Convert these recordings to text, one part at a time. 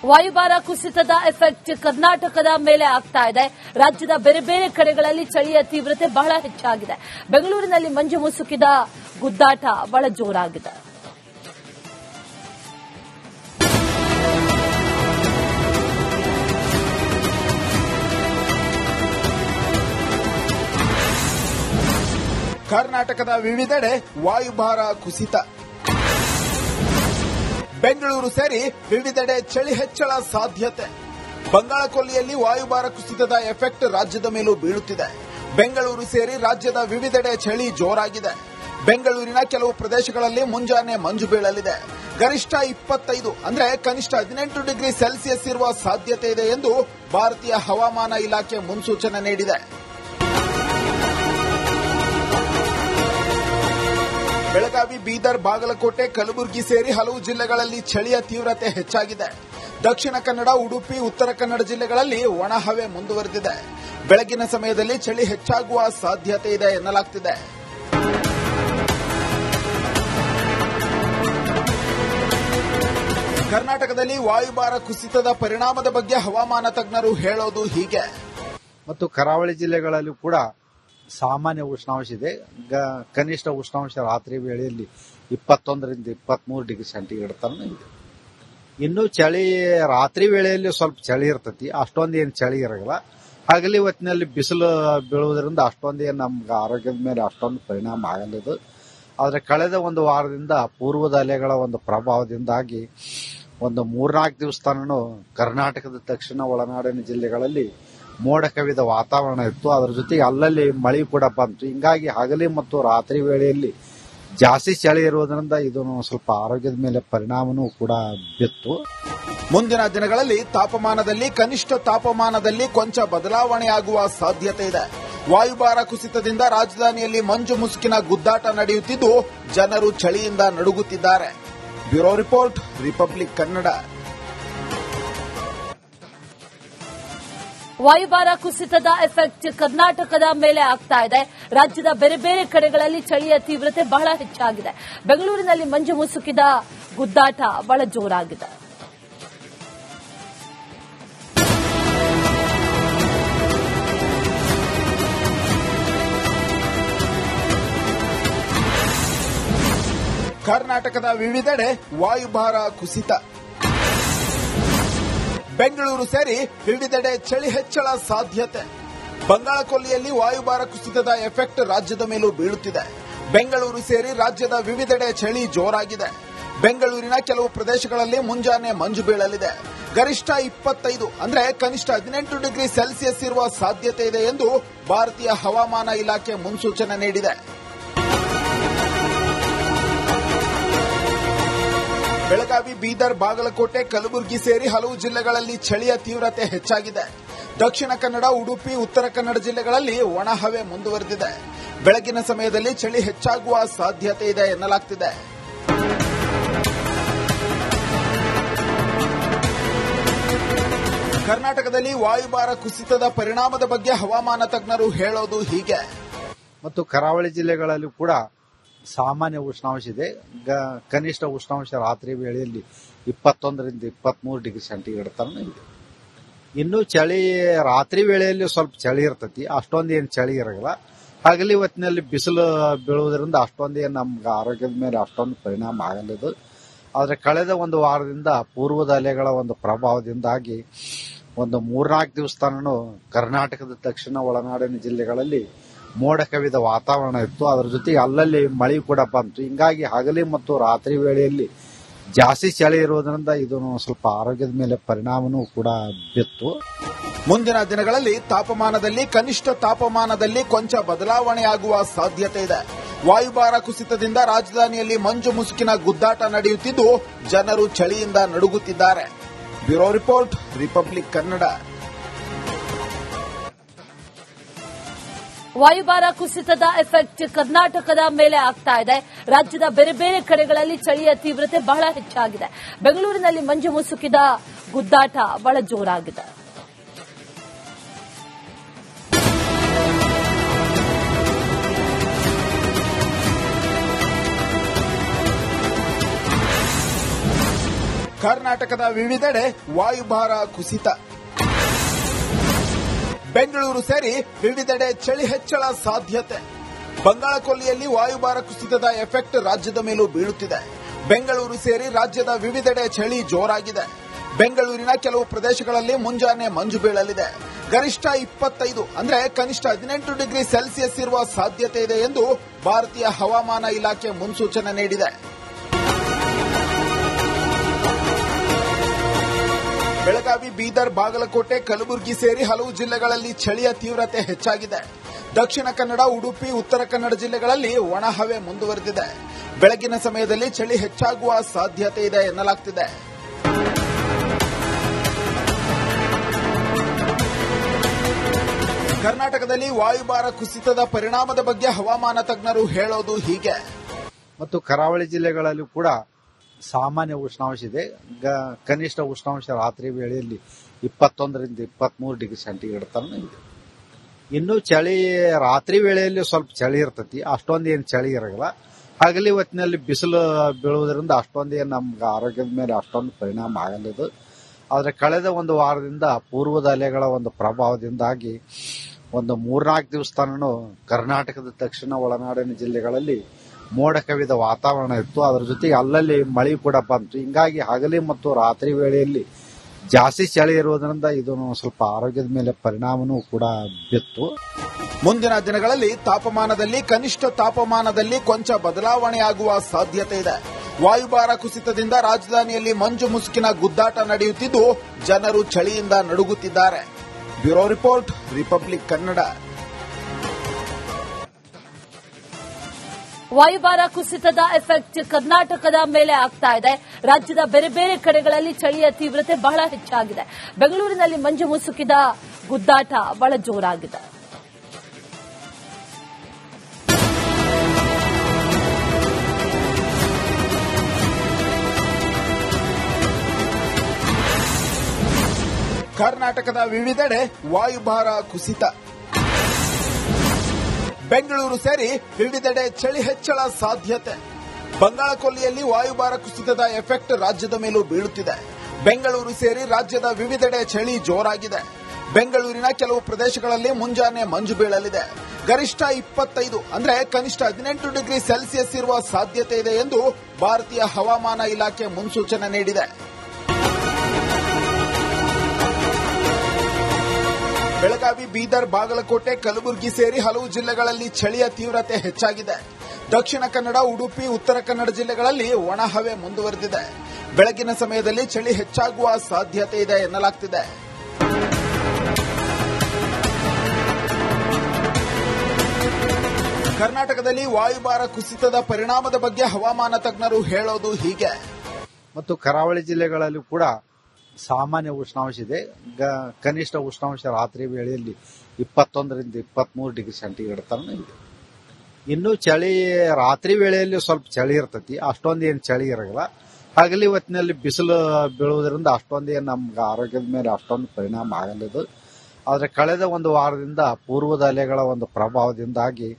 ವಾಯುಭಾರ ಕುಸಿತದ ಎಫೆಕ್ಟ್ ಕರ್ನಾಟಕದ ಮೇಲೆ ಆಗ್ತಾ ಇದೆ. ರಾಜ್ಯದ ಬೇರೆ ಬೇರೆ ಕಡೆಗಳಲ್ಲಿ ಚಳಿಯ ತೀವ್ರತೆ ಬಹಳ ಹೆಚ್ಚಾಗಿದೆ. ಬೆಂಗಳೂರಿನಲ್ಲಿ ಮಂಜು ಮುಸುಕಿದ ಗುದ್ದಾಟ ಬಹಳ ಜೋರಾಗಿದೆ. ಕರ್ನಾಟಕದ ವಿವಿಧೆಡೆ ವಾಯುಭಾರ ಕುಸಿತ. ಬೆಂಗಳೂರು ಸೇರಿ ವಿವಿಧೆಡೆ ಚಳಿ ಹೆಚ್ಚಳ ಸಾಧ್ಯತೆ. ಬಂಗಾಳಕೊಲ್ಲಿಯಲ್ಲಿ ವಾಯುಭಾರ ಕುಸಿತದ ಎಫೆಕ್ಟ್ ರಾಜ್ಯದ ಮೇಲೂ ಬೀಳುತ್ತಿದೆ. ಬೆಂಗಳೂರು ಸೇರಿ ರಾಜ್ಯದ ವಿವಿಧೆಡೆ ಚಳಿ ಜೋರಾಗಿದೆ. ಬೆಂಗಳೂರಿನ ಕೆಲವು ಪ್ರದೇಶಗಳಲ್ಲಿ ಮುಂಜಾನೆ ಮಂಜು ಬೀಳಲಿದೆ. ಗರಿಷ್ಠ 25 ಅಂದ್ರೆ ಕನಿಷ್ಠ 18 ಡಿಗ್ರಿ ಸೆಲ್ಸಿಯಸ್ ಇರುವ ಸಾಧ್ಯತೆ ಇದೆ ಎಂದು ಭಾರತೀಯ ಹವಾಮಾನ ಇಲಾಖೆ ಮುನ್ಸೂಚನೆ ನೀಡಿದೆ. ಬೆಳಗಾವಿ, ಬೀದರ್, ಬಾಗಲಕೋಟೆ, ಕಲಬುರಗಿ ಸೇರಿ ಹಲವು ಜಿಲ್ಲೆಗಳಲ್ಲಿ ಚಳಿಯ ತೀವ್ರತೆ ಹೆಚ್ಚಾಗಿದೆ. ದಕ್ಷಿಣ ಕನ್ನಡ, ಉಡುಪಿ, ಉತ್ತರ ಕನ್ನಡ ಜಿಲ್ಲೆಗಳಲ್ಲಿ ಒಣಹವೆ ಮುಂದುವರೆದಿದೆ. ಬೆಳಗಿನ ಸಮಯದಲ್ಲಿ ಚಳಿ ಹೆಚ್ಚಾಗುವ ಸಾಧ್ಯತೆ ಇದೆ ಎನ್ನಲಾಗುತ್ತಿದೆ. ಕರ್ನಾಟಕದಲ್ಲಿ ವಾಯುಭಾರ ಕುಸಿತದ ಪರಿಣಾಮದ ಬಗ್ಗೆ ಹವಾಮಾನ ತಜ್ಞರು ಹೇಳೋದು ಹೀಗೆ. ಮತ್ತು ಕರಾವಳಿ ಜಿಲ್ಲೆಗಳಲ್ಲೂ ಕೂಡ ಸಾಮಾನ್ಯ ಉಷ್ಣಾಂಶ ಇದೆ. ಕನಿಷ್ಠ ಉಷ್ಣಾಂಶ ರಾತ್ರಿ ವೇಳೆಯಲ್ಲಿ 21ರಿಂದ 23 ಡಿಗ್ರಿ ಸೆಂಟಿಗ್ರೇಡ್ ತನಕ ಇದೆ. ಇನ್ನು ಚಳಿ ರಾತ್ರಿ ವೇಳೆಯಲ್ಲಿ ಸ್ವಲ್ಪ ಚಳಿ ಇರ್ತತಿ, ಅಷ್ಟೊಂದು ಏನು ಚಳಿ ಇರಲ್ಲ. ಹಗಲಿ ಹೊತ್ತಿನಲ್ಲಿ ಬಿಸಿಲು ಬೀಳುವುದರಿಂದ ಅಷ್ಟೊಂದು ಏನು ನಮ್ಗೆ ಆರೋಗ್ಯದ ಮೇಲೆ ಅಷ್ಟೊಂದು ಪರಿಣಾಮ ಆಗಲಿದ್ದು. ಆದರೆ ಕಳೆದ ಒಂದು ವಾರದಿಂದ ಪೂರ್ವದ ಅಲೆಗಳ ಒಂದು ಪ್ರಭಾವದಿಂದಾಗಿ ಒಂದು 3-4 ದಿವಸ ತನಕ ಕರ್ನಾಟಕದ ದಕ್ಷಿಣ ಒಳನಾಡಿನ ಜಿಲ್ಲೆಗಳಲ್ಲಿ ಮೋಡ ಕವಿದ ವಾತಾವರಣ ಇತ್ತು. ಅದರ ಜೊತೆಗೆ ಅಲ್ಲಲ್ಲಿ ಮಳೆ ಕೂಡ ಬಂತು. ಹಿಂಗಾಗಿ ಹಗಲಿ ಮತ್ತು ರಾತ್ರಿ ವೇಳೆಯಲ್ಲಿ ಜಾಸ್ತಿ ಚಳಿ ಇರುವುದರಿಂದ ಇದು ಸ್ವಲ್ಪ ಆರೋಗ್ಯದ ಮೇಲೆ ಪರಿಣಾಮನೂ ಕೂಡ ಬಿತ್ತು. ಮುಂದಿನ ದಿನಗಳಲ್ಲಿ ತಾಪಮಾನದಲ್ಲಿ ಕನಿಷ್ಠ ತಾಪಮಾನದಲ್ಲಿ ಕೊಂಚ ಬದಲಾವಣೆಯಾಗುವ ಸಾಧ್ಯತೆ ಇದೆ. ವಾಯುಭಾರ ಕುಸಿತದಿಂದ ರಾಜಧಾನಿಯಲ್ಲಿ ಮಂಜು ಮುಸುಕಿನ ಗುದ್ದಾಟ ನಡೆಯುತ್ತಿದ್ದು ಜನರು ಚಳಿಯಿಂದ ನಡುಗುತ್ತಿದ್ದಾರೆ. Bureau report, Republic Kannada. ವಾಯುಭಾರ ಕುಸಿತದ ಎಫೆಕ್ಟ್ ಕರ್ನಾಟಕದ ಮೇಲೆ ಆಗ್ತಾ ಇದೆ. ರಾಜ್ಯದ ಬೇರೆ ಬೇರೆ ಕಡೆಗಳಲ್ಲಿ ಚಳಿಯ ತೀವ್ರತೆ ಬಹಳ ಹೆಚ್ಚಾಗಿದೆ. ಬೆಂಗಳೂರಿನಲ್ಲಿ ಮಂಜು ಮುಸುಕಿದ ಗುದ್ದಾಟ ಬಹಳ ಜೋರಾಗಿದೆ. ಕರ್ನಾಟಕದ ವಿವಿಧೆಡೆ ವಾಯುಭಾರ ಕುಸಿತ. ಬೆಂಗಳೂರು ಸೇರಿ ವಿವಿಧೆಡೆ ಚಳಿ ಹೆಚ್ಚಳ ಸಾಧ್ಯತೆ. ಬಂಗಾಳಕೊಲ್ಲಿಯಲ್ಲಿ ವಾಯುಭಾರ ಕುಸಿತದ ಎಫೆಕ್ಟ್ ರಾಜ್ಯದ ಮೇಲೂ ಬೀಳುತ್ತಿದೆ. ಬೆಂಗಳೂರು ಸೇರಿ ರಾಜ್ಯದ ವಿವಿಧೆಡೆ ಚಳಿ ಜೋರಾಗಿದೆ. ಬೆಂಗಳೂರಿನ ಕೆಲವು ಪ್ರದೇಶಗಳಲ್ಲಿ ಮುಂಜಾನೆ ಮಂಜು ಬೀಳಲಿದೆ. ಗರಿಷ್ಠ 25 ಅಂದ್ರೆ ಕನಿಷ್ಠ 18 ಡಿಗ್ರಿ ಸೆಲ್ಸಿಯಸ್ ಇರುವ ಸಾಧ್ಯತೆ ಇದೆ ಎಂದು ಭಾರತೀಯ ಹವಾಮಾನ ಇಲಾಖೆ ಮುನ್ಸೂಚನೆ ನೀಡಿದೆ. ಬೆಳಗಾವಿ, ಬೀದರ್, ಬಾಗಲಕೋಟೆ, ಕಲಬುರಗಿ ಸೇರಿ ಹಲವು ಜಿಲ್ಲೆಗಳಲ್ಲಿ ಚಳಿಯ ತೀವ್ರತೆ ಹೆಚ್ಚಾಗಿದೆ. ದಕ್ಷಿಣ ಕನ್ನಡ, ಉಡುಪಿ, ಉತ್ತರ ಕನ್ನಡ ಜಿಲ್ಲೆಗಳಲ್ಲಿ ಒಣಹವೆ ಮುಂದುವರೆದಿದೆ. ಬೆಳಗಿನ ಸಮಯದಲ್ಲಿ ಚಳಿ ಹೆಚ್ಚಾಗುವ ಸಾಧ್ಯತೆ ಇದೆ ಎನ್ನಲಾಗುತ್ತಿದೆ. ಕರ್ನಾಟಕದಲ್ಲಿ ವಾಯುಭಾರ ಕುಸಿತದ ಪರಿಣಾಮದ ಬಗ್ಗೆ ಹವಾಮಾನ ತಜ್ಞರು ಹೇಳೋದು ಹೀಗೆ. ಮತ್ತು ಕರಾವಳಿ ಜಿಲ್ಲೆಗಳಲ್ಲೂ ಕೂಡ ಸಾಮಾನ್ಯ ಉಷ್ಣಾಂಶ ಇದೆ. ಕನಿಷ್ಠ ಉಷ್ಣಾಂಶ ರಾತ್ರಿ ವೇಳೆಯಲ್ಲಿ 21ರಿಂದ 23 ಡಿಗ್ರಿ ಸೆಂಟಿಗ್ರೇಡ್ ತನಕ ಇದೆ. ಇನ್ನು ಚಳಿ ರಾತ್ರಿ ವೇಳೆಯಲ್ಲಿ ಸ್ವಲ್ಪ ಚಳಿ ಇರ್ತತಿ, ಅಷ್ಟೊಂದು ಏನು ಚಳಿ ಇರಲ್ಲ. ಹಗಲಿ ಹೊತ್ತಿನಲ್ಲಿ ಬಿಸಿಲು ಬೀಳುವುದರಿಂದ ಅಷ್ಟೊಂದು ಏನು ನಮ್ಗೆ ಆರೋಗ್ಯದ ಮೇಲೆ ಅಷ್ಟೊಂದು ಪರಿಣಾಮ ಆಗಲಿದ್ದು. ಆದರೆ ಕಳೆದ ಒಂದು ವಾರದಿಂದ ಪೂರ್ವದ ಅಲೆಗಳ ಒಂದು ಪ್ರಭಾವದಿಂದಾಗಿ ಒಂದು 3-4 ದಿವಸ ತನಕ ಕರ್ನಾಟಕದ ದಕ್ಷಿಣ ಒಳನಾಡಿನ ಜಿಲ್ಲೆಗಳಲ್ಲಿ ಮೋಡ ಕವಿದ ವಾತಾವರಣ ಇತ್ತು. ಅದರ ಜೊತೆಗೆ ಅಲ್ಲಲ್ಲಿ ಮಳೆ ಕೂಡ ಬಂತು. ಹಿಂಗಾಗಿ ಹಗಲಿ ಮತ್ತು ರಾತ್ರಿ ವೇಳೆಯಲ್ಲಿ ಜಾಸ್ತಿ ಚಳಿ ಇರುವುದರಿಂದ ಇದು ಸ್ವಲ್ಪ ಆರೋಗ್ಯದ ಮೇಲೆ ಪರಿಣಾಮನೂ ಕೂಡ ಬಿತ್ತು. ಮುಂದಿನ ದಿನಗಳಲ್ಲಿ ತಾಪಮಾನದಲ್ಲಿ ಕನಿಷ್ಠ ತಾಪಮಾನದಲ್ಲಿ ಕೊಂಚ ಬದಲಾವಣೆಯಾಗುವ ಸಾಧ್ಯತೆ ಇದೆ. ವಾಯುಭಾರ ಕುಸಿತದಿಂದ ರಾಜಧಾನಿಯಲ್ಲಿ ಮಂಜು ಮುಸುಕಿನ ಗುದ್ದಾಟ ನಡೆಯುತ್ತಿದ್ದು ಜನರು ಚಳಿಯಿಂದ ನಡುಗುತ್ತಿದ್ದಾರೆ. Bureau report, Republic Kannada. ವಾಯುಭಾರ ಕುಸಿತದ ಎಫೆಕ್ಟ್ ಕರ್ನಾಟಕದ ಮೇಲೆ ಆಗ್ತಾ ಇದೆ. ರಾಜ್ಯದ ಬೇರೆ ಬೇರೆ ಕಡೆಗಳಲ್ಲಿ ಚಳಿಯ ತೀವ್ರತೆ ಬಹಳ ಹೆಚ್ಚಾಗಿದೆ. ಬೆಂಗಳೂರಿನಲ್ಲಿ ಮಂಜು ಮುಸುಕಿದ ಗುದ್ದಾಟ ಬಹಳ ಜೋರಾಗಿದೆ. ಕರ್ನಾಟಕದ ವಿವಿಧೆಡೆ ವಾಯುಭಾರ ಕುಸಿತ. ಬೆಂಗಳೂರು ಸೇರಿ ವಿವಿಧೆಡೆ ಚಳಿ ಹೆಚ್ಚಳ ಸಾಧ್ಯತೆ. ಬಂಗಾಳಕೊಲ್ಲಿಯಲ್ಲಿ ವಾಯುಭಾರ ಕುಸಿತದ ಎಫೆಕ್ಟ್ ರಾಜ್ಯದ ಮೇಲೂ ಬೀಳುತ್ತಿದೆ. ಬೆಂಗಳೂರು ಸೇರಿ ರಾಜ್ಯದ ವಿವಿಧೆಡೆ ಚಳಿ ಜೋರಾಗಿದೆ. ಬೆಂಗಳೂರಿನ ಕೆಲವು ಪ್ರದೇಶಗಳಲ್ಲಿ ಮುಂಜಾನೆ ಮಂಜು ಬೀಳಲಿದೆ. ಗರಿಷ್ಠ 25 ಅಂದ್ರೆ ಕನಿಷ್ಠ 18 ಡಿಗ್ರಿ ಸೆಲ್ಸಿಯಸ್ ಇರುವ ಸಾಧ್ಯತೆ ಇದೆ ಎಂದು ಭಾರತೀಯ ಹವಾಮಾನ ಇಲಾಖೆ ಮುನ್ಸೂಚನೆ ನೀಡಿದೆ. ಬೆಳಗಾವಿ, ಬೀದರ್, ಬಾಗಲಕೋಟೆ, ಕಲಬುರಗಿ ಸೇರಿ ಹಲವು ಜಿಲ್ಲೆಗಳಲ್ಲಿ ಚಳಿಯ ತೀವ್ರತೆ ಹೆಚ್ಚಾಗಿದೆ. ದಕ್ಷಿಣ ಕನ್ನಡ, ಉಡುಪಿ, ಉತ್ತರ ಕನ್ನಡ ಜಿಲ್ಲೆಗಳಲ್ಲಿ ಒಣಹವೆ ಮುಂದುವರೆದಿದೆ. ಬೆಳಗಿನ ಸಮಯದಲ್ಲಿ ಚಳಿ ಹೆಚ್ಚಾಗುವ ಸಾಧ್ಯತೆ ಇದೆ ಎನ್ನಲಾಗುತ್ತಿದೆ. ಕರ್ನಾಟಕದಲ್ಲಿ ವಾಯುಭಾರ ಕುಸಿತದ ಪರಿಣಾಮದ ಬಗ್ಗೆ ಹವಾಮಾನ ತಜ್ಞರು ಹೇಳೋದು ಹೀಗೆ. ಮತ್ತು ಕರಾವಳಿ ಜಿಲ್ಲೆಗಳಲ್ಲೂ ಕೂಡ ಸಾಮಾನ್ಯ ಉಷ್ಣಾಂಶ ಇದೆ. ಕನಿಷ್ಠ ಉಷ್ಣಾಂಶ ರಾತ್ರಿ ವೇಳೆಯಲ್ಲಿ 21ರಿಂದ 23 ಡಿಗ್ರಿ ಸೆಂಟಿಗ್ರೇಡ್ ತನಕ ಇದೆ. ಇನ್ನು ಚಳಿ ರಾತ್ರಿ ವೇಳೆಯಲ್ಲಿ ಸ್ವಲ್ಪ ಚಳಿ ಇರ್ತೈತಿ, ಅಷ್ಟೊಂದು ಏನು ಚಳಿ ಇರಲ್ಲ. ಹಗಲಿ ಹೊತ್ತಿನಲ್ಲಿ ಬಿಸಿಲು ಬೀಳುವುದರಿಂದ ಅಷ್ಟೊಂದು ಏನು ನಮ್ಗೆ ಆರೋಗ್ಯದ ಮೇಲೆ ಅಷ್ಟೊಂದು ಪರಿಣಾಮ ಆಗಲಿದ್ದು. ಆದರೆ ಕಳೆದ ಒಂದು ವಾರದಿಂದ ಪೂರ್ವದ ಅಲೆಗಳ ಒಂದು ಪ್ರಭಾವದಿಂದಾಗಿ ಒಂದು 3-4 ದಿವಸ ತನಕ ಕರ್ನಾಟಕದ ದಕ್ಷಿಣ ಒಳನಾಡಿನ ಜಿಲ್ಲೆಗಳಲ್ಲಿ ಮೋಡ ಕವಿದ ವಾತಾವರಣ ಇತ್ತು. ಅದರ ಜೊತೆಗೆ ಅಲ್ಲಲ್ಲಿ ಮಳೆ ಕೂಡ ಬಂತು. ಹಿಂಗಾಗಿ ಹಗಲಿ ಮತ್ತು ರಾತ್ರಿ ವೇಳೆಯಲ್ಲಿ ಜಾಸ್ತಿ ಚಳಿ ಇರುವುದರಿಂದ ಇದು ಸ್ವಲ್ಪ ಆರೋಗ್ಯದ ಮೇಲೆ ಪರಿಣಾಮನೂ ಕೂಡ ಬಿತ್ತು. ಮುಂದಿನ ದಿನಗಳಲ್ಲಿ ತಾಪಮಾನದಲ್ಲಿ ಕನಿಷ್ಠ ತಾಪಮಾನದಲ್ಲಿ ಕೊಂಚ ಬದಲಾವಣೆಯಾಗುವ ಸಾಧ್ಯತೆ ಇದೆ. ವಾಯುಭಾರ ಕುಸಿತದಿಂದ ರಾಜಧಾನಿಯಲ್ಲಿ ಮಂಜು ಮುಸುಕಿನ ಗುದ್ದಾಟ ನಡೆಯುತ್ತಿದ್ದು ಜನರು ಚಳಿಯಿಂದ ನಡುಗುತ್ತಿದ್ದಾರೆ. Bureau report, Republic Kannada. ವಾಯುಭಾರ ಕುಸಿತದ ಎಫೆಕ್ಟ್ ಕರ್ನಾಟಕದ ಮೇಲೆ ಆಗ್ತಾ ಇದೆ. ರಾಜ್ಯದ ಬೇರೆ ಬೇರೆ ಕಡೆಗಳಲ್ಲಿ ಚಳಿಯ ತೀವ್ರತೆ ಬಹಳ ಹೆಚ್ಚಾಗಿದೆ. ಬೆಂಗಳೂರಿನಲ್ಲಿ ಮಂಜು ಮುಸುಕಿದ ಗುದ್ದಾಟ ಬಹಳ ಜೋರಾಗಿದೆ. ಕರ್ನಾಟಕದ ವಿವಿಧೆಡೆ ವಾಯುಭಾರ ಕುಸಿತ. ಬೆಂಗಳೂರು ಸೇರಿ ವಿವಿಧೆಡೆ ಚಳಿ ಹೆಚ್ಚಳ ಸಾಧ್ಯತೆ. ಬಂಗಾಳಕೊಲ್ಲಿಯಲ್ಲಿ ವಾಯುಭಾರ ಕುಸಿತದ ಎಫೆಕ್ಟ್ ರಾಜ್ಯದ ಮೇಲೂ ಬೀಳುತ್ತಿದೆ. ಬೆಂಗಳೂರು ಸೇರಿ ರಾಜ್ಯದ ವಿವಿಧೆಡೆ ಚಳಿ ಜೋರಾಗಿದೆ. ಬೆಂಗಳೂರಿನ ಕೆಲವು ಪ್ರದೇಶಗಳಲ್ಲಿ ಮುಂಜಾನೆ ಮಂಜು ಬೀಳಲಿದೆ. ಗರಿಷ್ಠ 25 ಅಂದ್ರೆ ಕನಿಷ್ಠ 18 ಡಿಗ್ರಿ ಸೆಲ್ಸಿಯಸ್ ಇರುವ ಸಾಧ್ಯತೆ ಇದೆ ಎಂದು ಭಾರತೀಯ ಹವಾಮಾನ ಇಲಾಖೆ ಮುನ್ಸೂಚನೆ ನೀಡಿದೆ. ಬೆಳಗಾವಿ, ಬೀದರ್, ಬಾಗಲಕೋಟೆ, ಕಲಬುರಗಿ ಸೇರಿ ಹಲವು ಜಿಲ್ಲೆಗಳಲ್ಲಿ ಚಳಿಯ ತೀವ್ರತೆ ಹೆಚ್ಚಾಗಿದೆ. ದಕ್ಷಿಣ ಕನ್ನಡ, ಉಡುಪಿ, ಉತ್ತರ ಕನ್ನಡ ಜಿಲ್ಲೆಗಳಲ್ಲಿ ಒಣಹವೆ ಮುಂದುವರೆದಿದೆ. ಬೆಳಗಿನ ಸಮಯದಲ್ಲಿ ಚಳಿ ಹೆಚ್ಚಾಗುವ ಸಾಧ್ಯತೆ ಇದೆ ಎನ್ನಲಾಗುತ್ತಿದೆ. ಕರ್ನಾಟಕದಲ್ಲಿ ವಾಯುಭಾರ ಕುಸಿತದ ಪರಿಣಾಮದ ಬಗ್ಗೆ ಹವಾಮಾನ ತಜ್ಞರು ಹೇಳೋದು ಹೀಗೆ. ಮತ್ತು ಕರಾವಳಿ ಜಿಲ್ಲೆಗಳಲ್ಲೂ ಕೂಡ ಸಾಮಾನ್ಯ ಉಷ್ಣಾಂಶ ಇದೆ. ಕನಿಷ್ಠ ಉಷ್ಣಾಂಶ ರಾತ್ರಿ ವೇಳೆಯಲ್ಲಿ 21ರಿಂದ 23 ಡಿಗ್ರಿ ಸೆಂಟಿಗ್ರೇಡ್ ತನಕ ಇದೆ. ಇನ್ನು ಚಳಿ ರಾತ್ರಿ ವೇಳೆಯಲ್ಲಿ ಸ್ವಲ್ಪ ಚಳಿ ಇರ್ತೈತಿ, ಅಷ್ಟೊಂದು ಏನು ಚಳಿ ಇರಲ್ಲ. ಹಗಲಿ ಹೊತ್ತಿನಲ್ಲಿ ಬಿಸಿಲು ಬೀಳುವುದರಿಂದ ಅಷ್ಟೊಂದು ಏನು ನಮ್ಗೆ ಆರೋಗ್ಯದ ಮೇಲೆ ಅಷ್ಟೊಂದು ಪರಿಣಾಮ ಆಗಲಿದ್ದು. ಆದರೆ ಕಳೆದ ಒಂದು ವಾರದಿಂದ ಪೂರ್ವದ ಅಲೆಗಳ ಒಂದು ಪ್ರಭಾವದಿಂದಾಗಿ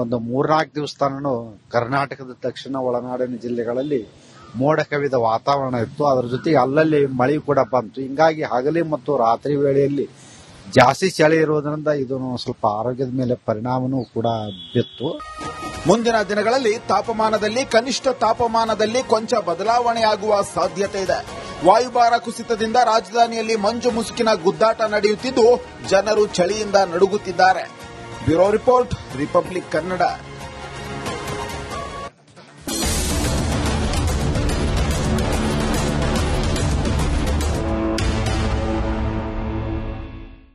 ಒಂದು 3-4 ದಿವಸ ತನಕ ಕರ್ನಾಟಕದ ದಕ್ಷಿಣ ಒಳನಾಡಿನ ಜಿಲ್ಲೆಗಳಲ್ಲಿ ಮೋಡ ಕವಿದ ವಾತಾವರಣ ಇತ್ತು. ಅದರ ಜೊತೆಗೆ ಅಲ್ಲಲ್ಲಿ ಮಳೆ ಕೂಡ ಬಂತು. ಹಿಂಗಾಗಿ ಹಗಲಿ ಮತ್ತು ರಾತ್ರಿ ವೇಳೆಯಲ್ಲಿ ಜಾಸ್ತಿ ಚಳಿ ಇರುವುದರಿಂದ ಇದು ಸ್ವಲ್ಪ ಆರೋಗ್ಯದ ಮೇಲೆ ಪರಿಣಾಮನೂ ಕೂಡ ಬಿತ್ತು. ಮುಂದಿನ ದಿನಗಳಲ್ಲಿ ತಾಪಮಾನದಲ್ಲಿ ಕನಿಷ್ಠ ತಾಪಮಾನದಲ್ಲಿ ಕೊಂಚ ಬದಲಾವಣೆಯಾಗುವ ಸಾಧ್ಯತೆ ಇದೆ. ವಾಯುಭಾರ ಕುಸಿತದಿಂದ ರಾಜಧಾನಿಯಲ್ಲಿ ಮಂಜು ಮುಸುಕಿನ ಗುದ್ದಾಟ ನಡೆಯುತ್ತಿದ್ದು ಜನರು ಚಳಿಯಿಂದ ನಡುಗುತ್ತಿದ್ದಾರೆ. Bureau report, Republic Kannada.